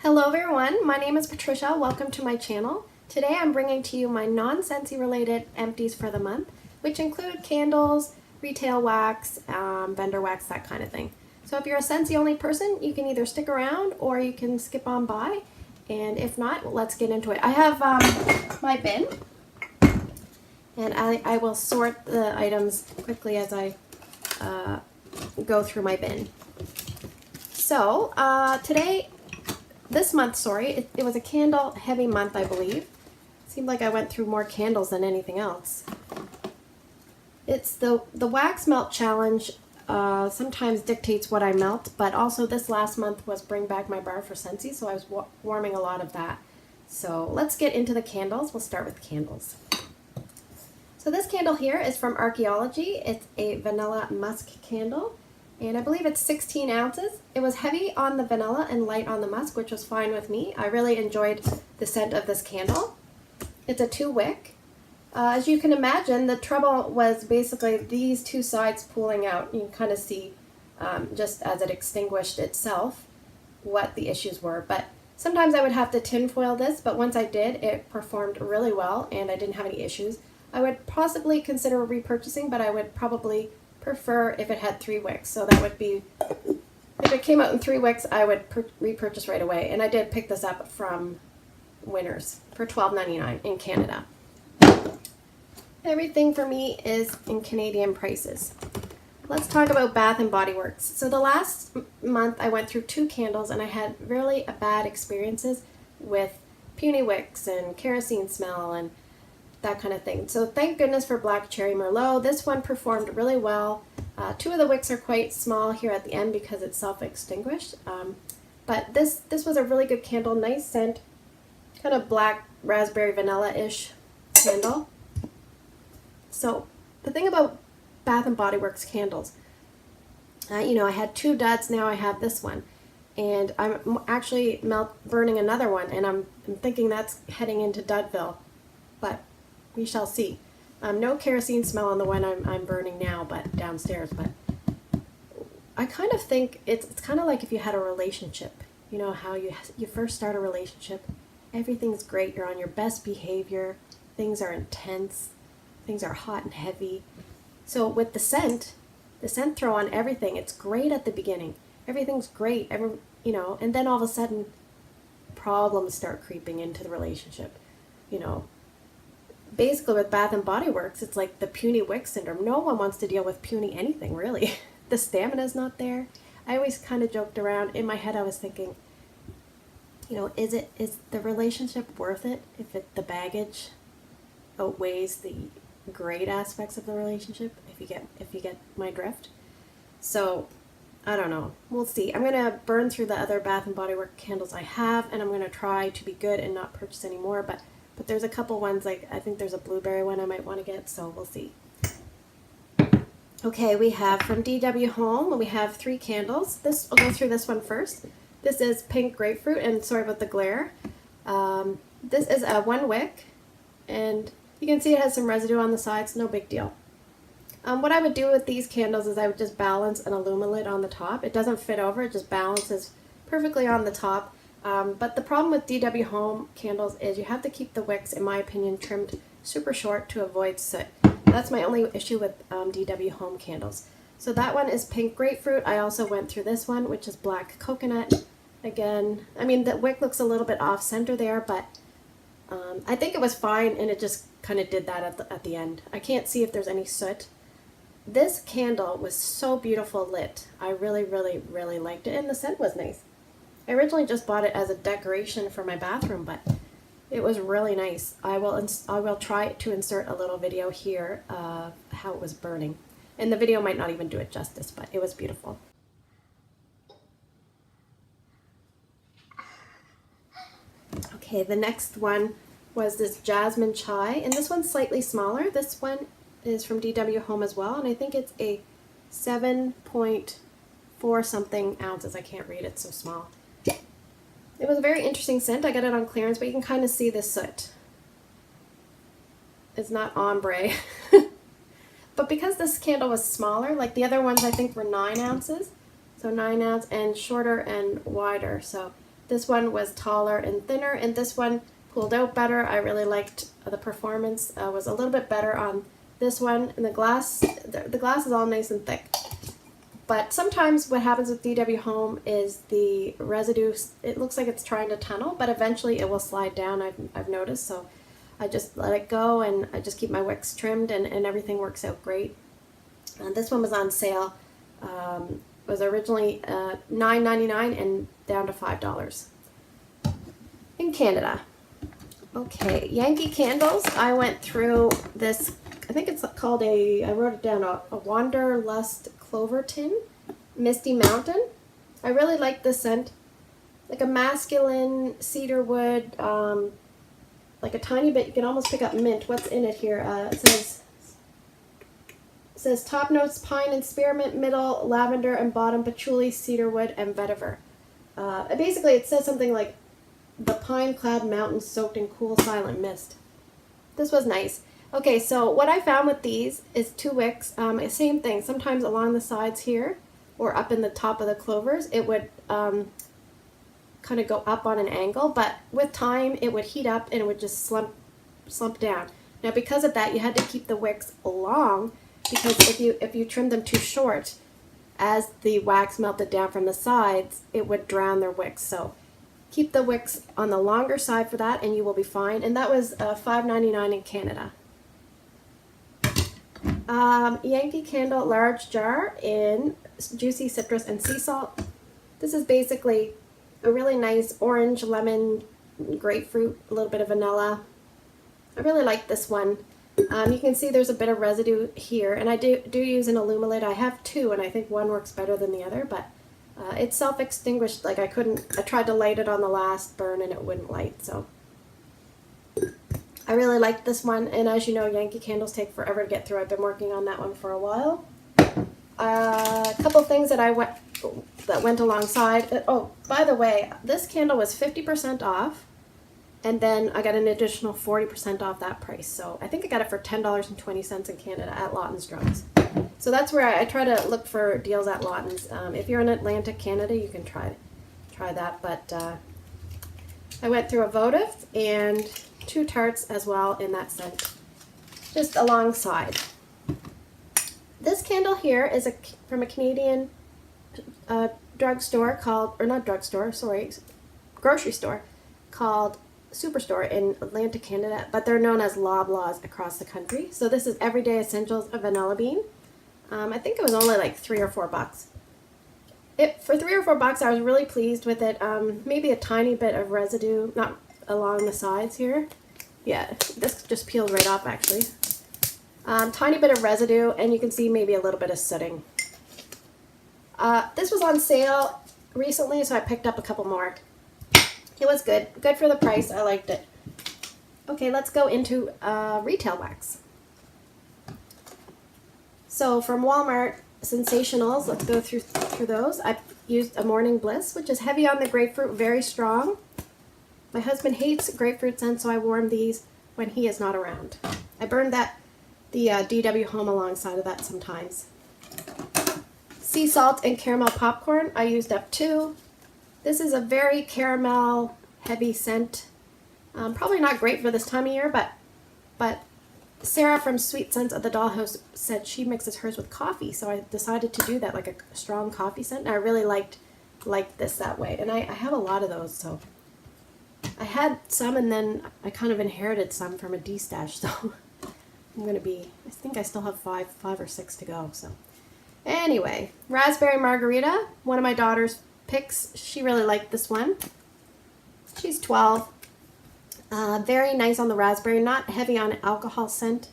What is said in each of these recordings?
Hello everyone, my name is Patricia. Welcome to my channel. Today I'm bringing to you my non-Scentsy related empties for the month, which include candles, retail wax, vendor wax, that kind of thing. So if you're a Scentsy only person, you can either stick around or you can skip on by. And if not, well, let's get into it. I have my bin, and I will sort the items quickly as I go through my bin. So this month, it was a candle heavy month, I believe. Seemed like I went through more candles than anything else. It's the wax melt challenge sometimes dictates what I melt, but also this last month was Bring Back My Bar for Scentsy, so I was warming a lot of that. So let's get into the candles. We'll start with candles. So this candle here is from Archeology. It's a vanilla musk candle, and I believe it's 16 ounces. It was heavy on the vanilla and light on the musk, which was fine with me. I really enjoyed the scent of this candle. It's a 2-wick. As you can imagine, the trouble was basically these two sides pulling out. You can kind of see, just as it extinguished itself, what the issues were. But sometimes I would have to tinfoil this, but once I did, it performed really well and I didn't have any issues. I would possibly consider repurchasing, but I would probably prefer if it had 3 wicks. So that would be, if it came out in 3 wicks, I would repurchase right away. And I did pick this up from Winners for $12.99 in Canada. Everything for me is in Canadian prices. Let's talk about Bath and Body Works. So the last month I went through 2 candles and I had really bad experiences with puny wicks and kerosene smell and that kind of thing. So thank goodness for Black Cherry Merlot. This one performed really well. 2 of the wicks are quite small here at the end because it's self-extinguished. But this was a really good candle, nice scent, kind of black raspberry vanilla-ish candle. So the thing about Bath and Body Works candles, I had 2 duds, now I have this one. And I'm actually burning another one, and I'm thinking that's heading into Dudville. But we shall see. No kerosene smell on the one I'm burning now, but downstairs. But I kind of think it's kind of like if you had a relationship. You know how you first start a relationship, everything's great, you're on your best behavior, things are intense, things are hot and heavy. So with the scent throw on everything, it's great at the beginning. Everything's great, and then all of a sudden problems start creeping into the relationship. Basically with Bath and Body Works, it's like the puny wick syndrome. No one wants to deal with puny anything, really. The stamina's not there. I always kind of joked around. In my head, I was thinking, is the relationship worth it if the baggage outweighs the great aspects of the relationship? If you get my drift. So I don't know. We'll see. I'm gonna burn through the other Bath and Body Works candles I have, and I'm gonna try to be good and not purchase any more. But there's a couple ones, like I think there's a blueberry one I might want to get, so we'll see. Okay, we have from DW Home, we have 3 candles. I'll go through this one first. This is pink grapefruit, and sorry about the glare. This is a 1 wick, and you can see it has some residue on the sides, no big deal. What I would do with these candles is I would just balance an aluminum on the top. It doesn't fit over, it just balances perfectly on the top. But the problem with DW Home candles is you have to keep the wicks, in my opinion, trimmed super short to avoid soot. That's my only issue with DW Home candles. So that one is pink grapefruit. I also went through this one, which is black coconut. Again, I mean, the wick looks a little bit off center there, but I think it was fine, and it just kind of did that at the end. I can't see if there's any soot. This candle was so beautiful lit. I really, really, really liked it, and the scent was nice. I originally just bought it as a decoration for my bathroom, but it was really nice. I will try to insert a little video here of how it was burning. And the video might not even do it justice, but it was beautiful. Okay, the next one was this Jasmine Chai, and this one's slightly smaller. This one is from DW Home as well, and I think it's a 7.4 something ounces. I can't read, it's so small. It was a very interesting scent. I got it on clearance, but you can kind of see the soot. It's not ombre. But because this candle was smaller, like the other ones I think were 9 ounces, so 9 ounce and shorter and wider, so This one was taller and thinner, and this one pulled out better. I really liked the performance. Was a little bit better on this one, and the glass is all nice and thick. But sometimes what happens with DW Home is the residue, it looks like it's trying to tunnel, but eventually it will slide down, I've noticed. So I just let it go, and I just keep my wicks trimmed, and everything works out great. This one was on sale. It was originally $9.99 and down to $5 in Canada. Okay, Yankee Candles. I went through this, I think it's called I wrote it down, a Wanderlust Clover Tin, Misty Mountain. I really like this scent. Like a masculine cedar wood, like a tiny bit, you can almost pick up mint. What's in it here? It says top notes pine and spearmint, middle lavender, and bottom patchouli, cedarwood, and vetiver. Basically, it says something like the pine-clad mountains soaked in cool, silent mist. This was nice. Okay, so what I found with these is 2 wicks. Same thing. Sometimes along the sides here, or up in the top of the clovers, it would kind of go up on an angle. But with time, it would heat up and it would just slump down. Now, because of that, you had to keep the wicks long, because if you trimmed them too short, as the wax melted down from the sides, it would drown their wicks. So keep the wicks on the longer side for that, and you will be fine. And that was $5.99 in Canada. Yankee Candle large jar in juicy citrus and sea salt. This is basically a really nice orange, lemon, grapefruit, a little bit of vanilla. I really like this one. You can see there's a bit of residue here, and I do use an Illumilate. I have 2, and I think one works better than the other, but it's self-extinguished. Like I tried to light it on the last burn and it wouldn't light, so I really like this one. And as you know, Yankee Candles take forever to get through. I've been working on that one for a while. A couple things that went alongside. Oh, by the way, this candle was 50% off. And then I got an additional 40% off that price. So I think I got it for $10.20 in Canada at Lawton's Drugs. So that's where I try to look for deals at Lawton's. If you're in Atlantic, Canada, you can try that. But I went through a votive and 2 tarts as well in that scent, just alongside. This candle here is from a Canadian drugstore called, or not drugstore, sorry, grocery store called Superstore in Atlantic, Canada, but they're known as Loblaws across the country. So this is Everyday Essentials of Vanilla Bean. I think it was only like $3 or $4. For $3 or $4, I was really pleased with it. Maybe a tiny bit of residue, not along the sides here. Yeah, this just peeled right off actually. Tiny bit of residue, and you can see maybe a little bit of sooting. This was on sale recently, so I picked up a couple more. It was good. Good for the price. I liked it. Okay, let's go into retail wax. So from Walmart, Sensationals, let's go through those. I used a Morning Bliss, which is heavy on the grapefruit, very strong. My husband hates grapefruit scent, so I warm these when he is not around. I burned the DW Home alongside of that sometimes. Sea salt and caramel popcorn, I used up 2. This is a very caramel heavy scent. Probably not great for this time of year, but Sarah from Sweet Scents of the Dollhouse said she mixes hers with coffee, so I decided to do that, like a strong coffee scent. And I really liked this that way, and I have a lot of those. So I had some, and then I kind of inherited some from a D-stash. So I think I still have five or six to go. So anyway, Raspberry Margarita, one of my daughter's picks. She really liked this one. She's 12. Very nice on the raspberry, not heavy on alcohol scent,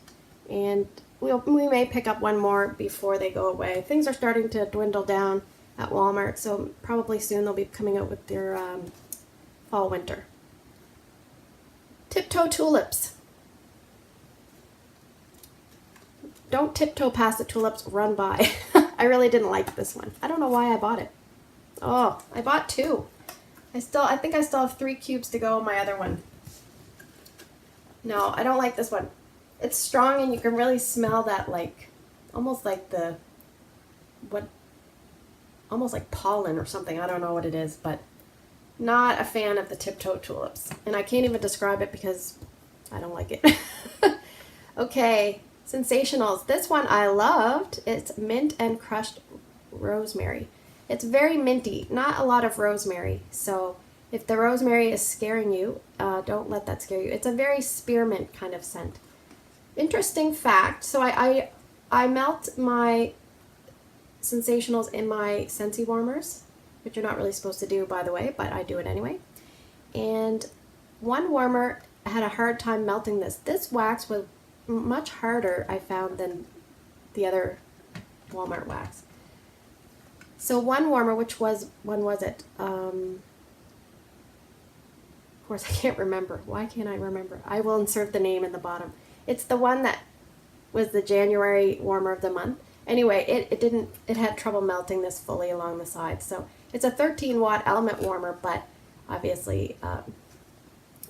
and we may pick up one more before they go away. Things are starting to dwindle down at Walmart, so probably soon they'll be coming out with their fall winter. Tiptoe tulips. Don't tiptoe past the tulips, run by. I really didn't like this one. I don't know why I bought it. Oh, I bought 2. I think I still have 3 cubes to go on my other one. No, I don't like this one. It's strong, and you can really smell that, like, almost like almost like pollen or something. I don't know what it is, but Not a fan of the tiptoe tulips. And I can't even describe it because I don't like it. Okay, sensationals. This one I loved. It's mint and crushed rosemary. It's very minty, not a lot of rosemary. So if the rosemary is scaring you, don't let that scare you. It's a very spearmint kind of scent. Interesting fact, so I melt my sensationals in my Scentsy warmers, which you're not really supposed to do, by the way, but I do it anyway. And one warmer had a hard time melting this. This wax was much harder, I found, than the other Walmart wax. So one warmer, which was, when was it? Of course, I can't remember. Why can't I remember? I will insert the name in the bottom. It's the one that was the January warmer of the month. Anyway, it had trouble melting this fully along the sides. So it's a 13-watt element warmer, but obviously,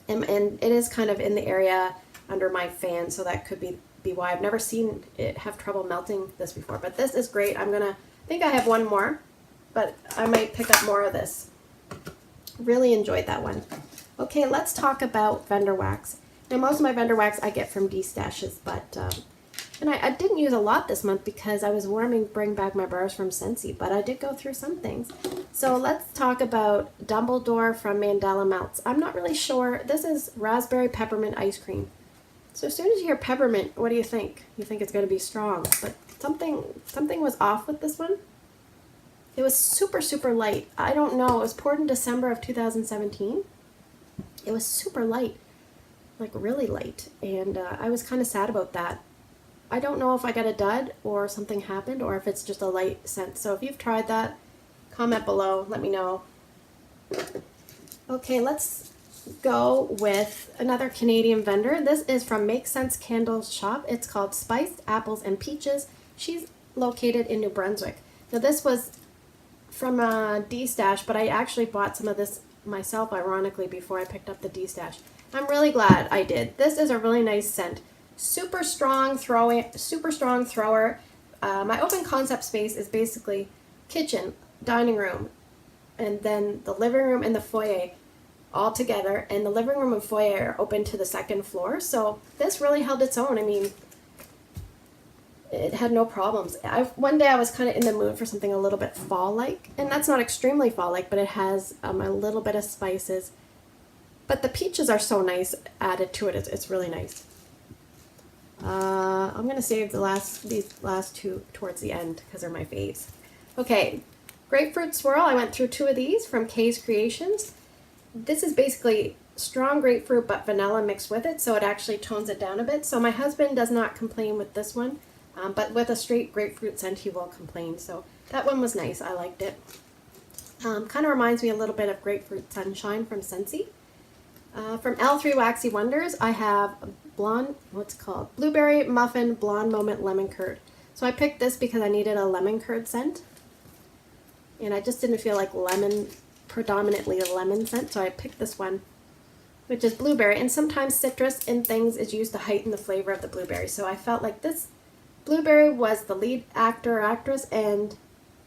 and it is kind of in the area under my fan, so that could be why. I've never seen it have trouble melting this before, but this is great. I think I have one more, but I might pick up more of this. Really enjoyed that one. Okay, let's talk about vendor wax. Now, most of my vendor wax I get from D-stashes, but and I didn't use a lot this month because I was bring back my bars from Scentsy, but I did go through some things. So let's talk about Dumbledore from Mandela Melts. I'm not really sure. This is raspberry peppermint ice cream. So as soon as you hear peppermint, what do you think? You think it's going to be strong, but something was off with this one. It was super, super light. I don't know. It was poured in December of 2017. It was super light, like really light, and I was kind of sad about that. I don't know if I got a dud or something happened or if it's just a light scent. So if you've tried that, comment below, let me know. Okay, let's go with another Canadian vendor. This is from Make Sense Candles shop. It's called Spiced Apples and Peaches. She's located in New Brunswick. Now this was from a D-stash, but I actually bought some of this myself, ironically, before I picked up the D-stash. I'm really glad I did. This is a really nice scent. Super strong thrower. My open concept space is basically kitchen, dining room, and then the living room and the foyer all together. And the living room and foyer are open to the second floor. So this really held its own. I mean, it had no problems. One day I was kind of in the mood for something a little bit fall-like, and that's not extremely fall-like, but it has a little bit of spices. But the peaches are so nice added to it. It's really nice. I'm going to save these last two towards the end because they're my faves. Okay, grapefruit swirl. I went through two of these from Kay's Creations. This is basically strong grapefruit but vanilla mixed with it, so it actually tones it down a bit. So my husband does not complain with this one, but with a straight grapefruit scent he will complain. So that one was nice. I liked it. Kind of reminds me a little bit of Grapefruit Sunshine from Scentsy. From L3 Waxy Wonders, I have blonde, what's it called? Blueberry Muffin Blonde Moment Lemon Curd. So I picked this because I needed a lemon curd scent. And I just didn't feel like predominantly a lemon scent, so I picked this one, which is blueberry. And sometimes citrus in things is used to heighten the flavor of the blueberry. So I felt like this blueberry was the lead actor or actress, and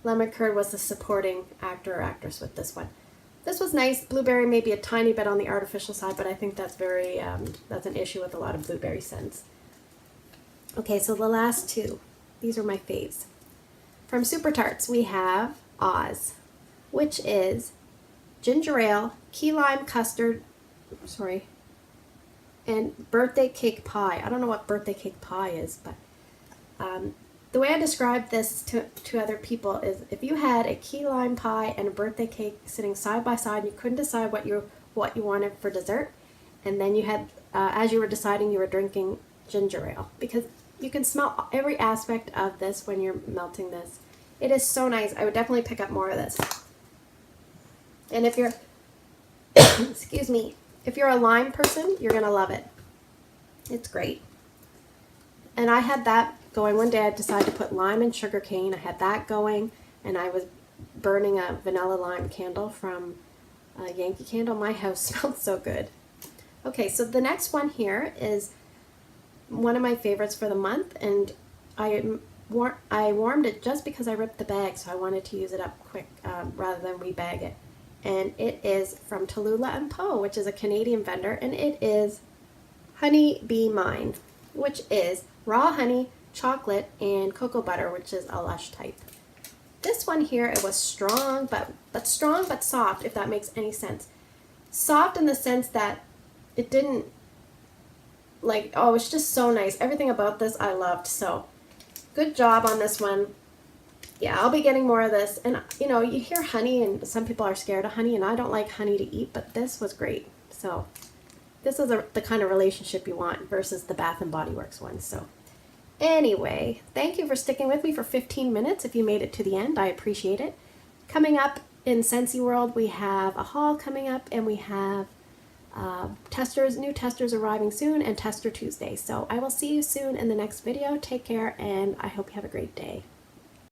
lemon curd was the supporting actor or actress with this one. This was nice. Blueberry may be a tiny bit on the artificial side, but I think that's that's an issue with a lot of blueberry scents. Okay, so the last two. These are my faves. From Super Tarts, we have Oz, which is ginger ale, key lime custard, and birthday cake pie. I don't know what birthday cake pie is, but the way I describe this to other people is if you had a key lime pie and a birthday cake sitting side by side and you couldn't decide what you wanted for dessert, and then you had, as you were deciding, you were drinking ginger ale, because you can smell every aspect of this when you're melting this. It is so nice. I would definitely pick up more of this. And if you're, excuse me, if you're a lime person, you're going to love it. It's great. And I had that going. One day I decided to put lime and sugar cane. I had that going, and I was burning a vanilla lime candle from Yankee Candle. My house smelled so good. Okay, so the next one here is one of my favorites for the month, and I warmed it just because I ripped the bag, so I wanted to use it up quick rather than rebag it. and it is from Tallulah and Poe, which is a Canadian vendor, and it is Honey Bee Mine, which is raw honey, chocolate, and cocoa butter, which is a lush type. This one here, it was strong, but strong but soft, if that makes any sense. Soft in the sense that it didn't, like, oh, it's just so nice. Everything about this I loved, so good job on this one. Yeah, I'll be getting more of this. And, you know, you hear honey, and some people are scared of honey, and I don't like honey to eat, but this was great. So this is the kind of relationship you want versus the Bath & Body Works one. So anyway, thank you for sticking with me for 15 minutes. If you made it to the end, I appreciate it. Coming up in Scentsy World, we have a haul coming up, and we have new testers arriving soon, and Tester Tuesday. So I will see you soon in the next video. Take care, and I hope you have a great day.